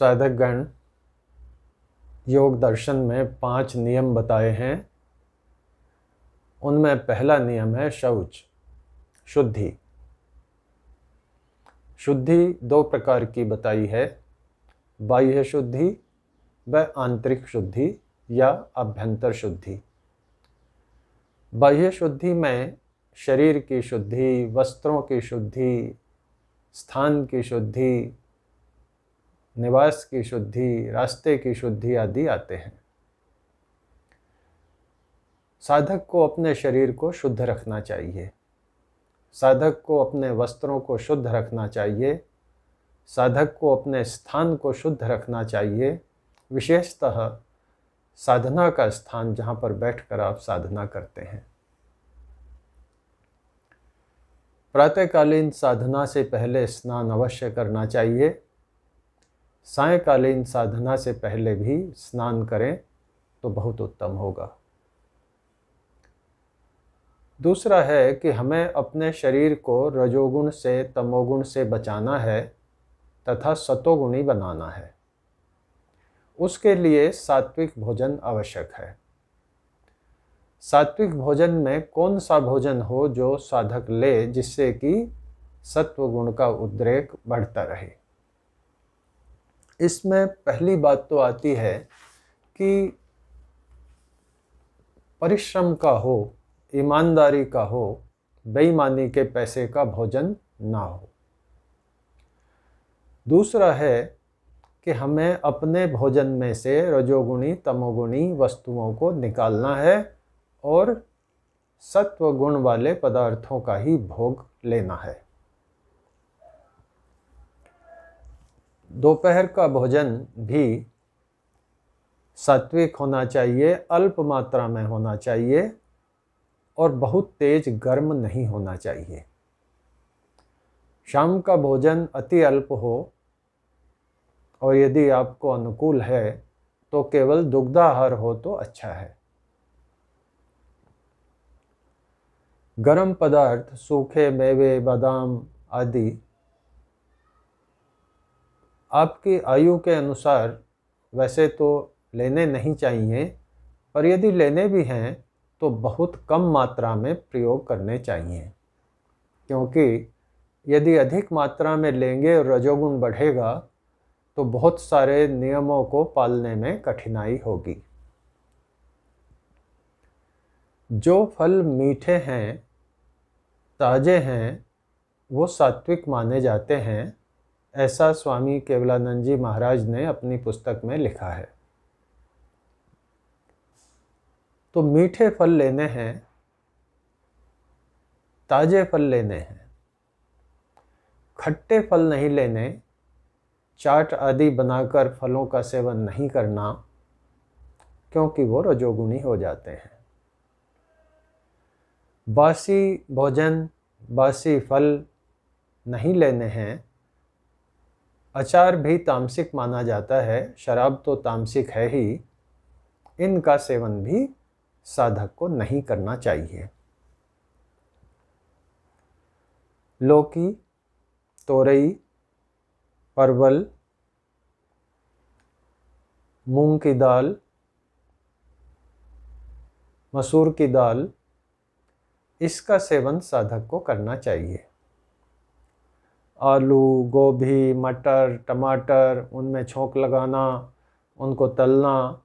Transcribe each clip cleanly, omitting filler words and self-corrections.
साधकगण, योग दर्शन में 5 नियम बताए हैं। उनमें पहला नियम है शौच, शुद्धि। शुद्धि 2 प्रकार की बताई है, बाह्य शुद्धि व आंतरिक शुद्धि या अभ्यंतर शुद्धि। बाह्य शुद्धि में शरीर की शुद्धि, वस्त्रों की शुद्धि, स्थान की शुद्धि, निवास की शुद्धि, रास्ते की शुद्धि आदि आते हैं। साधक को अपने शरीर को शुद्ध रखना चाहिए, साधक को अपने वस्त्रों को शुद्ध रखना चाहिए, साधक को अपने स्थान को शुद्ध रखना चाहिए, विशेषतः साधना का स्थान जहाँ पर बैठकर आप साधना करते हैं। प्रातःकालीन साधना से पहले स्नान अवश्य करना चाहिए। सायंकालीन साधना से पहले भी स्नान करें तो बहुत उत्तम होगा। दूसरा है कि हमें अपने शरीर को रजोगुण से तमोगुण से बचाना है तथा सतोगुणी बनाना है। उसके लिए सात्विक भोजन आवश्यक है। सात्विक भोजन में कौन सा भोजन हो जो साधक ले जिससे कि सत्व गुण का उद्रेक बढ़ता रहे। इसमें पहली बात तो आती है कि परिश्रम का हो, ईमानदारी का हो, बेईमानी के पैसे का भोजन ना हो। दूसरा है कि हमें अपने भोजन में से रजोगुणी तमोगुणी वस्तुओं को निकालना है और सत्व गुण वाले पदार्थों का ही भोग लेना है। दोपहर का भोजन भी सात्विक होना चाहिए, अल्प मात्रा में होना चाहिए और बहुत तेज गर्म नहीं होना चाहिए। शाम का भोजन अति अल्प हो और यदि आपको अनुकूल है तो केवल दुग्धाहार हो तो अच्छा है। गर्म पदार्थ, सूखे मेवे, बादाम आदि आपकी आयु के अनुसार वैसे तो लेने नहीं चाहिए, पर यदि लेने भी हैं तो बहुत कम मात्रा में प्रयोग करने चाहिए, क्योंकि यदि अधिक मात्रा में लेंगे और रजोगुण बढ़ेगा तो बहुत सारे नियमों को पालने में कठिनाई होगी। जो फल मीठे हैं, ताजे हैं, वो सात्विक माने जाते हैं, ऐसा स्वामी केवलानंद जी महाराज ने अपनी पुस्तक में लिखा है। तो मीठे फल लेने हैं, ताजे फल लेने हैं, खट्टे फल नहीं लेने, चाट आदि बनाकर फलों का सेवन नहीं करना, क्योंकि वो रजोगुणी हो जाते हैं। बासी भोजन, बासी फल नहीं लेने हैं। अचार भी तामसिक माना जाता है, शराब तो तामसिक है ही, इनका सेवन भी साधक को नहीं करना चाहिए। लौकी, तोरई, परवल, मूंग की दाल, मसूर की दाल, इसका सेवन साधक को करना चाहिए। आलू, गोभी, मटर, टमाटर, उनमें छोंक लगाना, उनको तलना,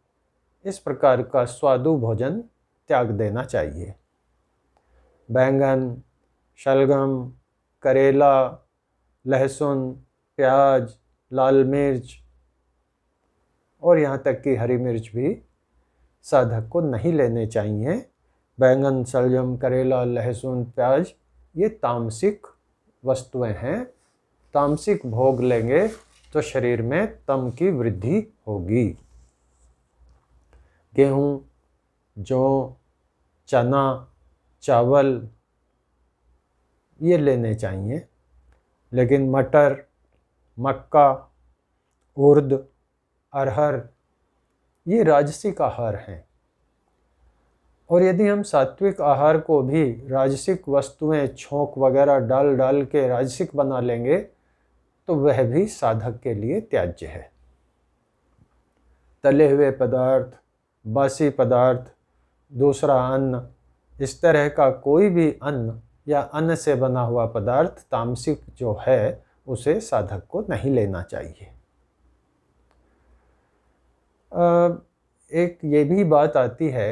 इस प्रकार का स्वादु भोजन त्याग देना चाहिए। बैंगन, शलगम, करेला, लहसुन, प्याज, लाल मिर्च और यहाँ तक कि हरी मिर्च भी साधक को नहीं लेने चाहिए। बैंगन, शलगम, करेला, लहसुन, प्याज ये तामसिक वस्तुएं हैं। तामसिक भोग लेंगे तो शरीर में तम की वृद्धि होगी। गेहूँ, जौ, चना, चावल ये लेने चाहिए, लेकिन मटर, मक्का, उर्द, अरहर ये राजसिक आहार हैं। और यदि हम सात्विक आहार को भी राजसिक वस्तुएं, छोंक वगैरह डाल डाल के राजसिक बना लेंगे तो वह भी साधक के लिए त्याज्य है। तले हुए पदार्थ, बासी पदार्थ, दूसरा अन्न, इस तरह का कोई भी अन्न या अन्न से बना हुआ पदार्थ तामसिक जो है उसे साधक को नहीं लेना चाहिए। एक ये भी बात आती है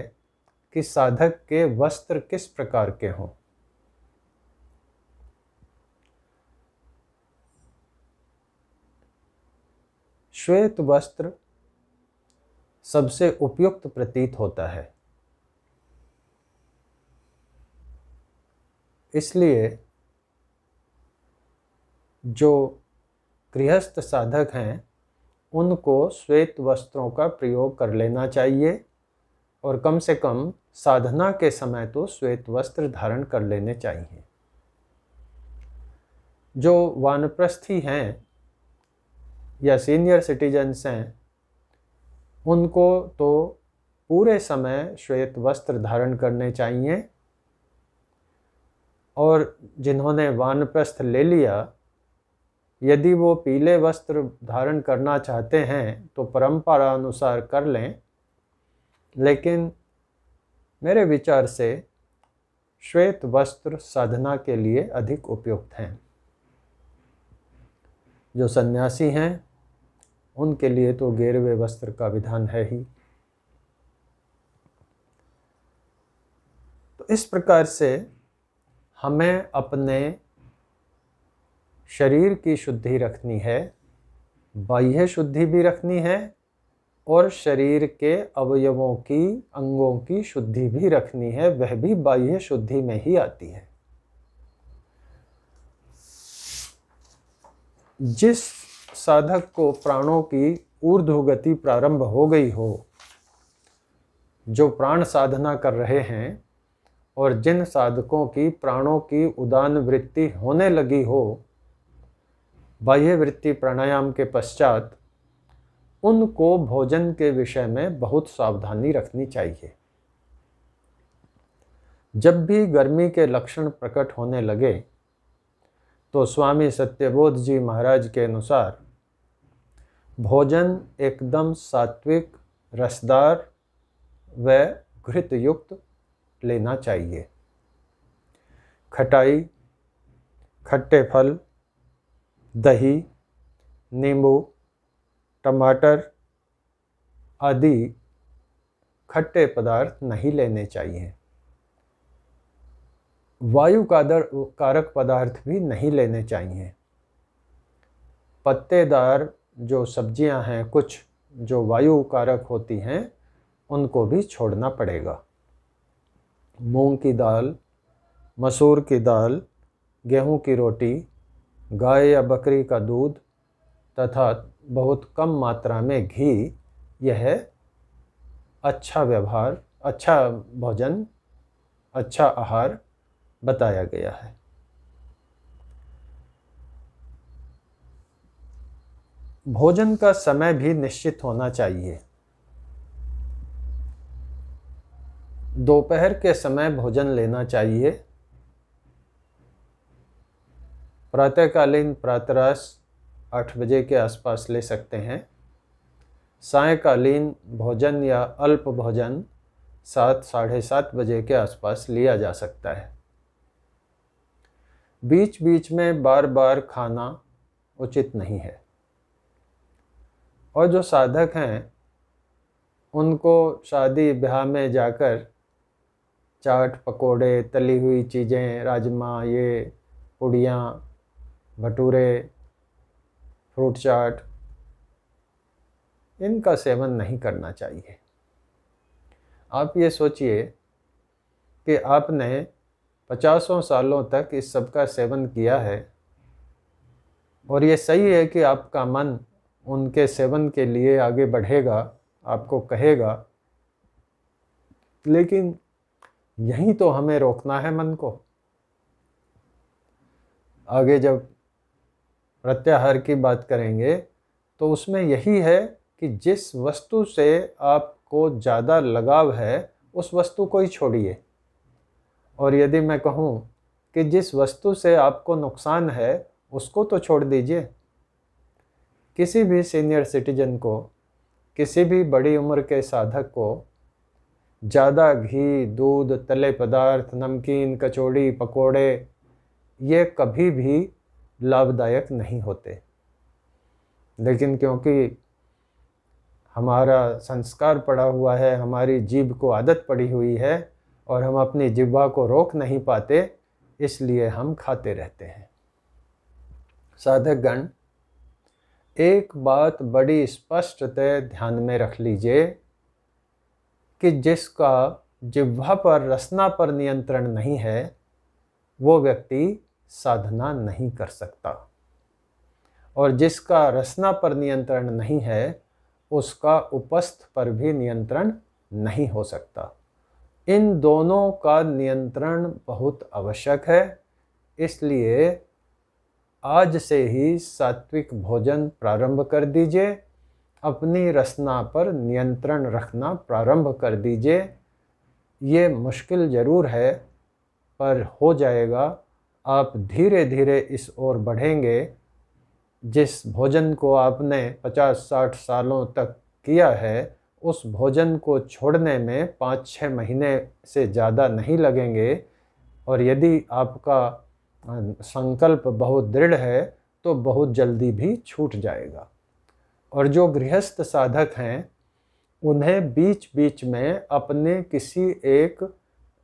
कि साधक के वस्त्र किस प्रकार के हों। श्वेत वस्त्र सबसे उपयुक्त प्रतीत होता है, इसलिए जो गृहस्थ साधक हैं उनको श्वेत वस्त्रों का प्रयोग कर लेना चाहिए और कम से कम साधना के समय तो श्वेत वस्त्र धारण कर लेने चाहिए। जो वानप्रस्थी हैं या सीनियर सिटीजन्स हैं उनको तो पूरे समय श्वेत वस्त्र धारण करने चाहिए, और जिन्होंने वानप्रस्थ ले लिया यदि वो पीले वस्त्र धारण करना चाहते हैं तो परंपरा अनुसार कर लें, लेकिन मेरे विचार से श्वेत वस्त्र साधना के लिए अधिक उपयुक्त हैं। जो सन्यासी हैं उनके लिए तो गेरुए वस्त्र का विधान है ही। तो इस प्रकार से हमें अपने शरीर की शुद्धि रखनी है, बाह्य शुद्धि भी रखनी है और शरीर के अवयवों की, अंगों की शुद्धि भी रखनी है, वह भी बाह्य शुद्धि में ही आती है। जिस साधक को प्राणों की ऊर्ध्व गति प्रारंभ हो गई हो, जो प्राण साधना कर रहे हैं, और जिन साधकों की प्राणों की उदान वृत्ति होने लगी हो बाह्य वृत्ति प्राणायाम के पश्चात, उनको भोजन के विषय में बहुत सावधानी रखनी चाहिए। जब भी गर्मी के लक्षण प्रकट होने लगे तो स्वामी सत्यबोध जी महाराज के अनुसार भोजन एकदम सात्विक, रसदार व घृत युक्त लेना चाहिए। खटाई, खट्टे फल, दही, नींबू, टमाटर आदि खट्टे पदार्थ नहीं लेने चाहिए। वायु कारक पदार्थ भी नहीं लेने चाहिए। पत्तेदार जो सब्जियां हैं कुछ जो वायु कारक होती हैं उनको भी छोड़ना पड़ेगा। मूंग की दाल, मसूर की दाल, गेहूं की रोटी, गाय या बकरी का दूध तथा बहुत कम मात्रा में घी, यह अच्छा व्यवहार, अच्छा भोजन, अच्छा आहार बताया गया है। भोजन का समय भी निश्चित होना चाहिए। दोपहर के समय भोजन लेना चाहिए। प्रातःकालीन प्रातराश 8 बजे के आसपास ले सकते हैं। सायंकालीन भोजन या अल्प भोजन 7, साढ़े 7 बजे के आसपास लिया जा सकता है। बीच बीच में बार बार खाना उचित नहीं है। और जो साधक हैं उनको शादी ब्याह में जाकर चाट, पकोड़े, तली हुई चीज़ें, राजमा, ये पुड़ियाँ, भटूरे, फ्रूट चाट, इनका सेवन नहीं करना चाहिए। आप ये सोचिए कि आपने 50 सालों तक इस सब का सेवन किया है और ये सही है कि आपका मन उनके सेवन के लिए आगे बढ़ेगा, आपको कहेगा, लेकिन यही तो हमें रोकना है मन को। आगे जब प्रत्याहार की बात करेंगे तो उसमें यही है कि जिस वस्तु से आपको ज़्यादा लगाव है उस वस्तु को ही छोड़िए, और यदि मैं कहूँ कि जिस वस्तु से आपको नुकसान है उसको तो छोड़ दीजिए। किसी भी सीनियर सिटीजन को किसी भी बड़ी उम्र के साधक को ज़्यादा घी, दूध, तले पदार्थ, नमकीन, कचौड़ी, पकोड़े ये कभी भी लाभदायक नहीं होते। लेकिन क्योंकि हमारा संस्कार पड़ा हुआ है, हमारी जीभ को आदत पड़ी हुई है और हम अपनी जिह्वा को रोक नहीं पाते, इसलिए हम खाते रहते हैं। साधकगण, एक बात बड़ी स्पष्टतः ध्यान में रख लीजिए कि जिसका जिह्वा पर, रसना पर नियंत्रण नहीं है, वो व्यक्ति साधना नहीं कर सकता, और जिसका रसना पर नियंत्रण नहीं है, उसका उपस्थ पर भी नियंत्रण नहीं हो सकता। इन दोनों का नियंत्रण बहुत आवश्यक है। इसलिए आज से ही सात्विक भोजन प्रारंभ कर दीजिए, अपनी रसना पर नियंत्रण रखना प्रारंभ कर दीजिए। ये मुश्किल ज़रूर है, पर हो जाएगा। आप धीरे धीरे इस ओर बढ़ेंगे। जिस भोजन को आपने 50-60 सालों तक किया है, उस भोजन को छोड़ने में 5-6 महीने से ज़्यादा नहीं लगेंगे, और यदि आपका संकल्प बहुत दृढ़ है तो बहुत जल्दी भी छूट जाएगा। और जो गृहस्थ साधक हैं, उन्हें बीच बीच में अपने किसी एक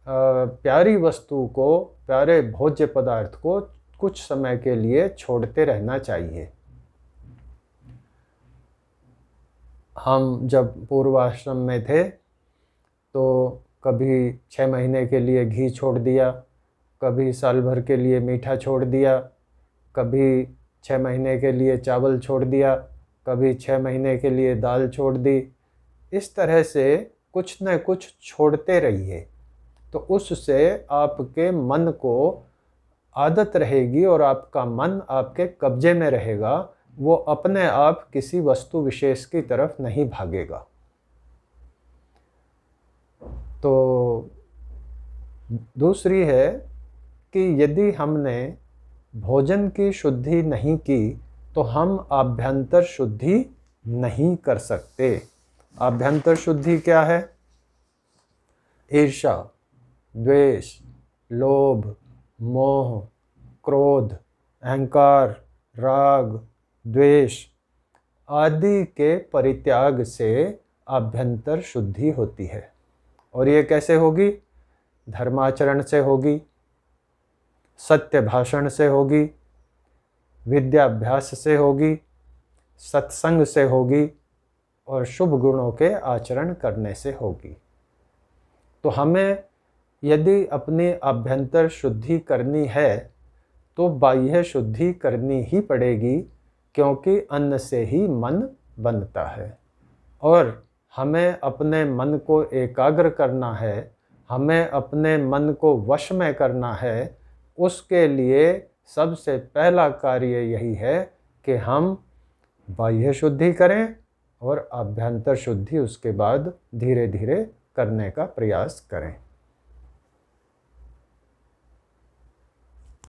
प्यारी वस्तु को, प्यारे भोज्य पदार्थ को कुछ समय के लिए छोड़ते रहना चाहिए। हम जब पूर्वाश्रम में थे तो कभी 6 महीने के लिए घी छोड़ दिया, कभी साल भर के लिए मीठा छोड़ दिया, कभी 6 महीने के लिए चावल छोड़ दिया, कभी 6 महीने के लिए दाल छोड़ दी। इस तरह से कुछ न कुछ छोड़ते रहिए, तो उससे आपके मन को आदत रहेगी और आपका मन आपके कब्जे में रहेगा। वो अपने आप किसी वस्तु विशेष की तरफ नहीं भागेगा। तो दूसरी है कि यदि हमने भोजन की शुद्धि नहीं की तो हम आभ्यंतर शुद्धि नहीं कर सकते। आभ्यंतर शुद्धि क्या है? ईर्ष्या, द्वेष, लोभ, मोह, क्रोध, अहंकार, राग, द्वेष आदि के परित्याग से आभ्यंतर शुद्धि होती है। और ये कैसे होगी? धर्माचरण से होगी, सत्य भाषण से होगी, विद्याभ्यास से होगी, सत्संग से होगी, और शुभ गुणों के आचरण करने से होगी। तो हमें यदि अपनी आभ्यंतर शुद्धि करनी है तो बाह्य शुद्धि करनी ही पड़ेगी, क्योंकि अन्न से ही मन बनता है। और हमें अपने मन को एकाग्र करना है, हमें अपने मन को वश में करना है। उसके लिए सबसे पहला कार्य यही है कि हम बाह्य शुद्धि करें और आभ्यंतर शुद्धि उसके बाद धीरे धीरे करने का प्रयास करें।